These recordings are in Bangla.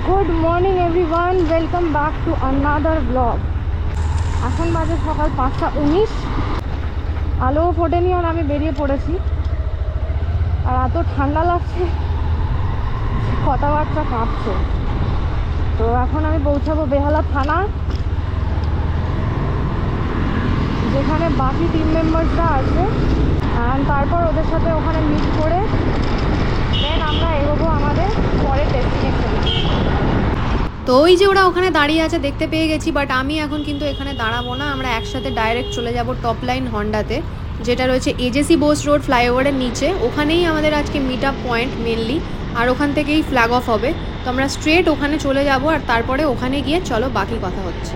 Good morning everyone, welcome back to another blog. এখন বাজে সকাল 5:19, আলো ফোটেনি আর আমি বেরিয়ে পড়েছি। আর এত ঠান্ডা লাগছে, কথাবার্তা কাঁপছে। তো এখন আমি পৌঁছাবো বেহালা থানা, যেখানে বাকি টিম মেম্বার্সরা আছে। অ্যান্ড তারপর ওদের সাথে ওখানে মিট করে দেন আমরা এগোবো আমাদের পরের ডেস্টিনেশনে। তো ওই যে ওরা ওখানে দাঁড়িয়ে আছে দেখতে পেয়ে গেছি, বাট আমি এখন কিন্তু এখানে দাঁড়াবো না। আমরা একসাথে ডাইরেক্ট চলে যাব টপ লাইন হন্ডাতে, যেটা রয়েছে এজেসি বোস রোড ফ্লাইওভারের নিচে। ওখানেই আমাদের আজকে মিট আপ পয়েন্ট মেনলি, আর ওখান থেকেই ফ্ল্যাগ অফ হবে। তো আমরা স্ট্রেট ওখানে চলে যাব, আর তারপরে ওখানে গিয়ে চলো বাকি কথা হচ্ছে।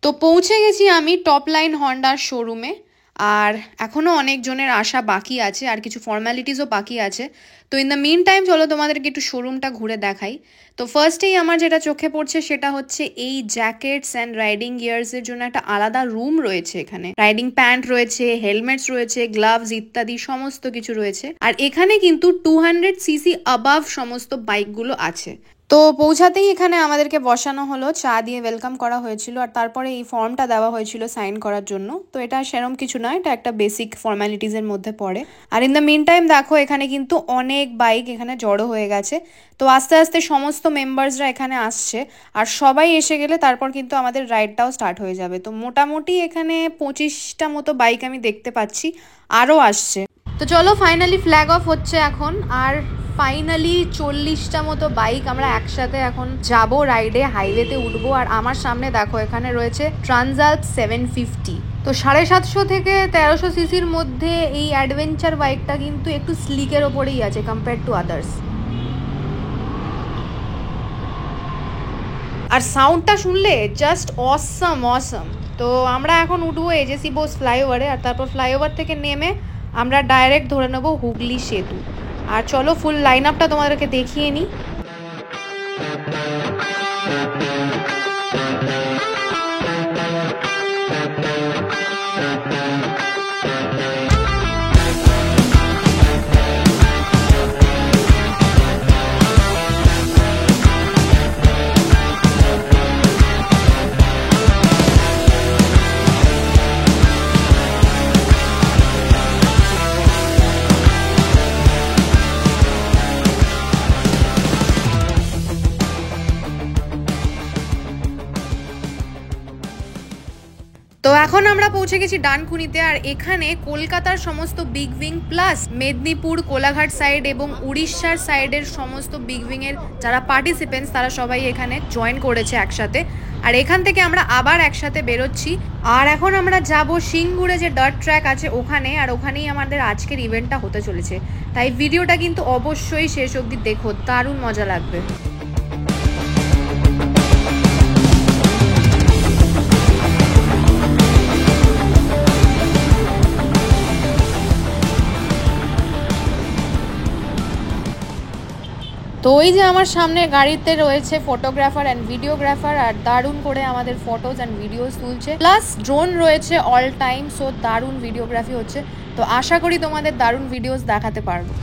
তো পৌঁছে গেছি আমি টপ লাইন হন্ডার শোরুমে। আর এখনও অনেকজনের আসা বাকি আছে, আর কিছু ফর্ম্যালিটিসও বাকি আছে। তো ইন দ্য মিন টাইম চলো তোমাদেরকে একটু শোরুমটা ঘুরে দেখাই। তো ফার্স্টেই আমার যেটা চোখে পড়ছে সেটা হচ্ছে এই জ্যাকেটস অ্যান্ড রাইডিং গিয়ার্সের জন্য একটা আলাদা রুম রয়েছে এখানে। রাইডিং প্যান্ট রয়েছে, হেলমেটস রয়েছে, গ্লাভস ইত্যাদি সমস্ত কিছু রয়েছে। আর এখানে কিন্তু 200cc অ্যাবাভ সমস্ত বাইকগুলো আছে। তো পৌঁছাতেই এখানে আমাদেরকে বসানো হলো, চা দিয়ে ওয়েলকাম করা হয়েছিল, আর তারপরে এই ফর্মটা দেওয়া হয়েছিল সাইন করার জন্য। তো এটা সেরকম কিছু নয়, এটা একটা বেসিক ফর্ম্যালিটিসের মধ্যে পড়ে। আর ইন দ্য মিন টাইম দেখো এখানে কিন্তু অনেক বাইক এখানে জড়ো হয়ে গেছে। তো আস্তে আস্তে সমস্ত মেম্বার্সরা এখানে আসছে, আর সবাই এসে গেলে তারপর কিন্তু আমাদের রাইডটাও স্টার্ট হয়ে যাবে। তো মোটামুটি এখানে 25টা মতো বাইক আমি দেখতে পাচ্ছি, আরও আসছে। তো চলো ফাইনালি ফ্ল্যাগ অফ হচ্ছে এখন, আর ফাইনালি 40টা মতো বাইক আমরা একসাথে এখন যাব রাইডে, হাইওয়েতে উঠবো। আর আমার সামনে দেখো এখানে রয়েছে ট্রান্সাল্প 750। তো 750 থেকে 1300 সিসির মধ্যে এই অ্যাডভেঞ্চার বাইকটা কিন্তু একটু স্লিকের ওপরেই আছে কম্পেয়ার টু আদার্স। আর সাউন্ডটা শুনলে জাস্ট অসাম অসাম। তো আমরা এখন উঠবো এজেসি বোস ফ্লাইওভারে, আর তারপর ফ্লাইওভার থেকে নেমে আমরা ডাইরেক্ট ধরে নেবো হুগলি সেতু। আর চলো ফুল লাইন আপটা তোমাদেরকে দেখিয়ে নিই। তো এখন আমরা পৌঁছে গেছি ডানকুনিতে, আর এখানে কলকাতার সমস্ত big wing plus Medinipur, Kolaghat side এবং উড়িষ্যার সাইডের সমস্ত বিগ উইং এর যারা পার্টিসিপেন্টস তারা সবাই এখানে জয়েন করেছে একসাথে। আর এখান থেকে আমরা আবার একসাথে বেরোচ্ছি। আর এখন আমরা যাব সিঙ্গুরে যে ডার্ট ট্র্যাক আছে ওখানে, আর ওখানেই আমাদের আজকের ইভেন্টটা হতে চলেছে। তাই ভিডিওটা কিন্তু অবশ্যই শেষ অবধি দেখো, দারুণ মজা লাগবে। তো ওই যে আমার সামনে গাড়িতে রয়েছে ফটোগ্রাফার অ্যান্ড ভিডিওগ্রাফার, আর দারুণ করে আমাদের ফটোজ অ্যান্ড ভিডিওস তুলছে, প্লাস ড্রোন রয়েছে অল টাইম। সো দারুণ ভিডিওগ্রাফি হচ্ছে। তো আশা করি তোমাদের দারুণ ভিডিওস দেখাতে পারবো।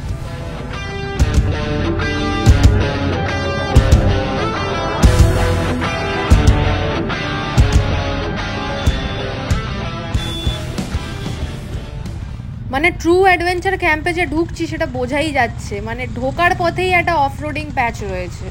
মানে ট্রু অ্যাডভেঞ্চার ক্যাম্পে যে ঢুকছি সেটা বোঝাই যাচ্ছে, মানে ঢোকার পথেই একটা অফরোডিং প্যাচ রয়েছে।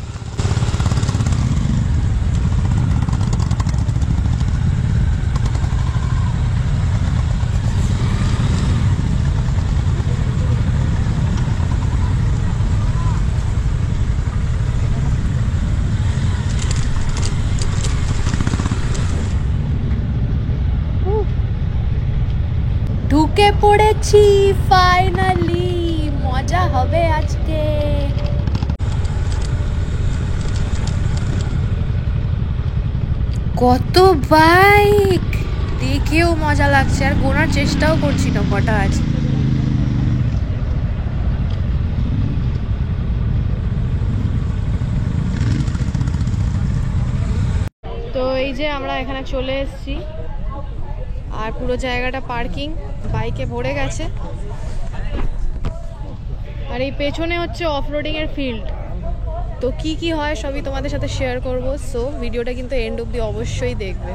ঢুকে পড়েছি ফাইনালি, মজা হবে আজকে। কত বাইক, দেখেও মজা লাগছে, আর গোনার চেষ্টাও করছি না কটা আছে। যে আমরা এখানে চলে এসেছি আর পুরো জায়গাটা পার্কিং, বাইকে ভরে গেছে। আর এই পেছনে হচ্ছে অফরোডিং এর ফিল্ড। তো কি কি হয় সবই তোমাদের সাথে শেয়ার করব, সো ভিডিওটা কিন্তু এন্ড অবধি অবশ্যই দেখবে।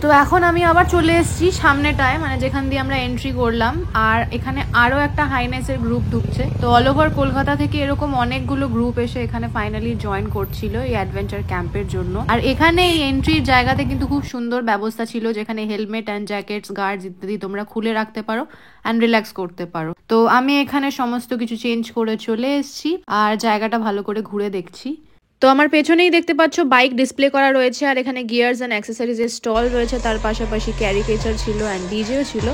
তো এখন আমি আবার চলে এসেছি সামনেটায়, মানে যেখান দিয়ে আমরা এন্ট্রি করলাম। আর এখানে আরও একটা হাইনেসের গ্রুপ ঢুকছে। তো অল ওভার কলকাতা থেকে এরকম অনেকগুলো গ্রুপ এসে এখানে ফাইনালি জয়েন করছিল এই অ্যাডভেঞ্চার ক্যাম্পের জন্য। আর এখানে এই এন্ট্রির জায়গাতে কিন্তু খুব সুন্দর ব্যবস্থা ছিল, যেখানে হেলমেট অ্যান্ড জ্যাকেটস, গার্ডস ইত্যাদি তোমরা খুলে রাখতে পারো অ্যান্ড রিল্যাক্স করতে পারো। তো আমি এখানে সমস্ত কিছু চেঞ্জ করে চলে এসেছি আর জায়গাটা ভালো করে ঘুরে দেখছি। তো আমার পেছনেই দেখতে পাচ্ছ বাইক ডিসপ্লে করা রয়েছে, আর এখানে গিয়ার্স অ্যান্ড অ্যাক্সেসরিজের স্টল রয়েছে, তার পাশাপাশি ক্যারিকেচার ছিল অ্যান্ড ডিজেও ছিল।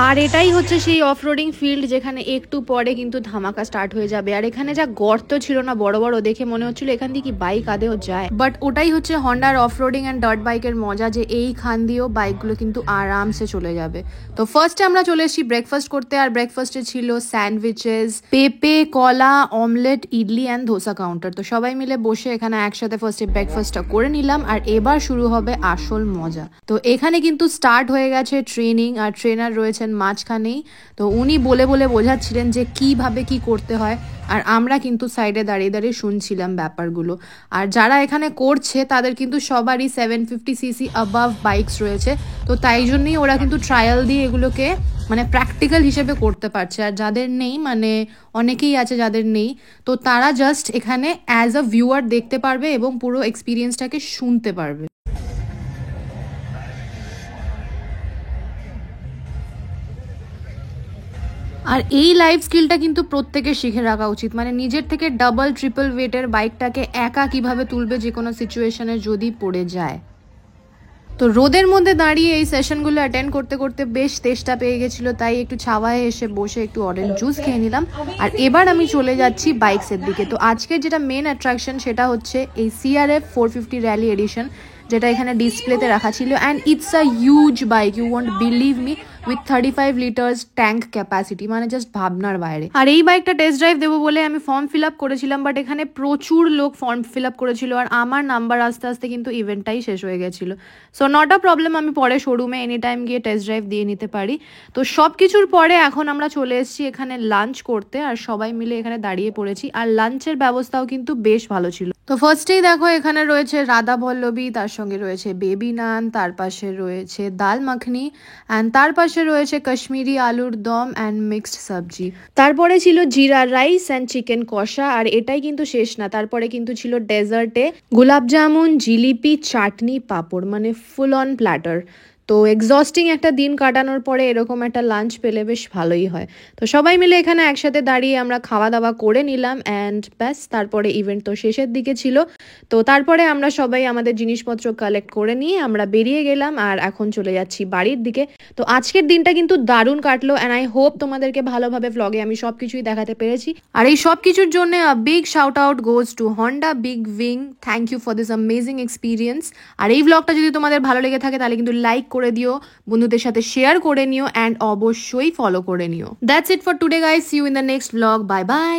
আর এটাই হচ্ছে সেই অফরোডিং ফিল্ড যেখানে একটু পরে কিন্তু ধামাকা স্টার্ট হয়ে যাবে। আর এখানে যা গর্ত ছিল না বড় বড়, দেখে মনে হচ্ছিল এখান দিয়ে কি বাইক আদেও যায়, বাট ওটাই হচ্ছে হন্ডার অফরোডিং অ্যান্ড ডার্ট বাইকের মজা, যে এই খান দিয়েও বাইকগুলো কিন্তু আরামসে চলে যাবে। তো ফার্স্টে আমরা চলে এসেছি ব্রেকফাস্ট করতে, আর ব্রেকফাস্টে ছিল স্যান্ডউইচেস, পেঁপে, কলা, omelette, idli and dosa counter. তো সবাই মিলে বসে এখানে একসাথে ফার্স্টে ব্রেকফাস্টটা করে নিলাম, আর এবার শুরু হবে আসল মজা। তো এখানে কিন্তু স্টার্ট হয়ে গেছে ট্রেনিং, আর ট্রেনার রয়েছে মাঝখানেই। তো উনি বলে বলে বোঝাচ্ছিলেন যে কিভাবে কি করতে হয়, আর আমরা কিন্তু সাইডে দাঁড়িয়ে দাঁড়িয়ে শুনছিলাম ব্যাপারগুলো। আর যারা এখানে করছে তাদের কিন্তু সবারই 750cc অ্যাবাভ বাইকস রয়েছে। তো তাই জন্যই ওরা কিন্তু ট্রায়াল দিয়ে এগুলোকে মানে প্র্যাকটিক্যাল হিসেবে করতে পারছে। আর যাদের নেই, মানে অনেকেই আছে যাদের নেই, তো তারা জাস্ট এখানে অ্যাজ আ ভিউয়ার দেখতে পারবে এবং পুরো এক্সপিরিয়েন্সটাকে শুনতে পারবে। আর এই লাইফ স্কিলটা কিন্তু প্রত্যেকের শিখে রাখা উচিত, মানে নিজের থেকে ডাবল ট্রিপল ওয়েটের বাইকটাকে একা কিভাবে তুলবে যে কোনো সিচুয়েশনে যদি পড়ে যায়। তো রোদের মধ্যে দাঁড়িয়ে এই সেশনগুলো অ্যাটেন্ড করতে করতে বেশ তেষ্টা পেয়ে গেছিলো, তাই একটু ছাওয়ায় এসে বসে একটু অরেঞ্জ জুস খেয়ে নিলাম। আর এবার আমি চলে যাচ্ছি বাইকসের দিকে। তো আজকের যেটা মেন অ্যাট্রাকশন সেটা হচ্ছে এই CRF 450 র্যালি এডিশন, যেটা এখানে ডিসপ্লেতে রাখা ছিল। And it's a huge bike, you won't believe me, with 35 litres tank capacity, মানে জাস্ট ভাবনার বাইরে। আর এই বাইকটা টেস্ট ড্রাইভ দেবো বলে আমি ফর্ম ফিল আপ করেছিলাম, বাট এখানে প্রচুর লোক ফর্ম ফিল আপ করেছিল, আর আমার নাম্বার আস্তে আস্তে কিন্তু ইভেন্টটাই শেষ হয়ে গেছিলো। সো নট আ প্রবলেম, আমি পরে শোরুমে এনি টাইম গিয়ে টেস্ট ড্রাইভ দিয়ে নিতে পারি। তো সব কিছুর পরে এখন আমরা চলে এসেছি এখানে লাঞ্চ করতে, আর সবাই মিলে এখানে দাঁড়িয়ে পড়েছি। আর লাঞ্চের ব্যবস্থাও কিন্তু বেশ ভালো ছিল। তো ফার্স্টেই দেখো এখানে রয়েছে রাধা পল্লবী, তার সঙ্গে রয়েছে বেবি নান, তার পাশে রয়েছে দাল মাখনি, অ্যান্ড তার পাশে রয়েছে কাশ্মীরি আলুর দম অ্যান্ড মিক্সড সবজি। তারপরে ছিল জিরা রাইস অ্যান্ড চিকেন কষা। আর এটাই কিন্তু শেষ না, তারপরে কিন্তু ছিল ডেজার্টে গোলাপ জামুন, জিলিপি, চাটনি, পাঁপড়, মানে ফুল অন প্ল্যাটার। তো এক্সস্টিং একটা দিন কাটানোর পরে এরকম একটা লাঞ্চ পেলে বেশ ভালোই হয়। তো সবাই মিলে এখানে একসাথে দাঁড়িয়ে আমরা খাওয়া দাওয়া করে নিলাম, অ্যান্ড ব্যাস তারপরে ইভেন্ট তো শেষের দিকে ছিল। তো তারপরে আমরা সবাই আমাদের জিনিসপত্র কালেক্ট করে নিয়ে আমরা বেরিয়ে গেলাম, আর এখন চলে যাচ্ছি বাড়ির দিকে। তো আজকের দিনটা কিন্তু দারুণ কাটলো, অ্যান্ড আই হোপ তোমাদেরকে ভালোভাবে ভ্লগে আমি সব কিছুই দেখাতে পেরেছি। আর এই সব কিছুর জন্য a big shout out goes to Honda BigWing. Thank you for this amazing experience. আর এই ভ্লগটা যদি তোমাদের ভালো লেগে থাকে তাহলে কিন্তু লাইক করে দিও, বন্ধুদের সাথে শেয়ার করে নিও, অ্যান্ড অবশ্যই ফলো করে নিও। That's it for today guys, see you in the next vlog. Bye by.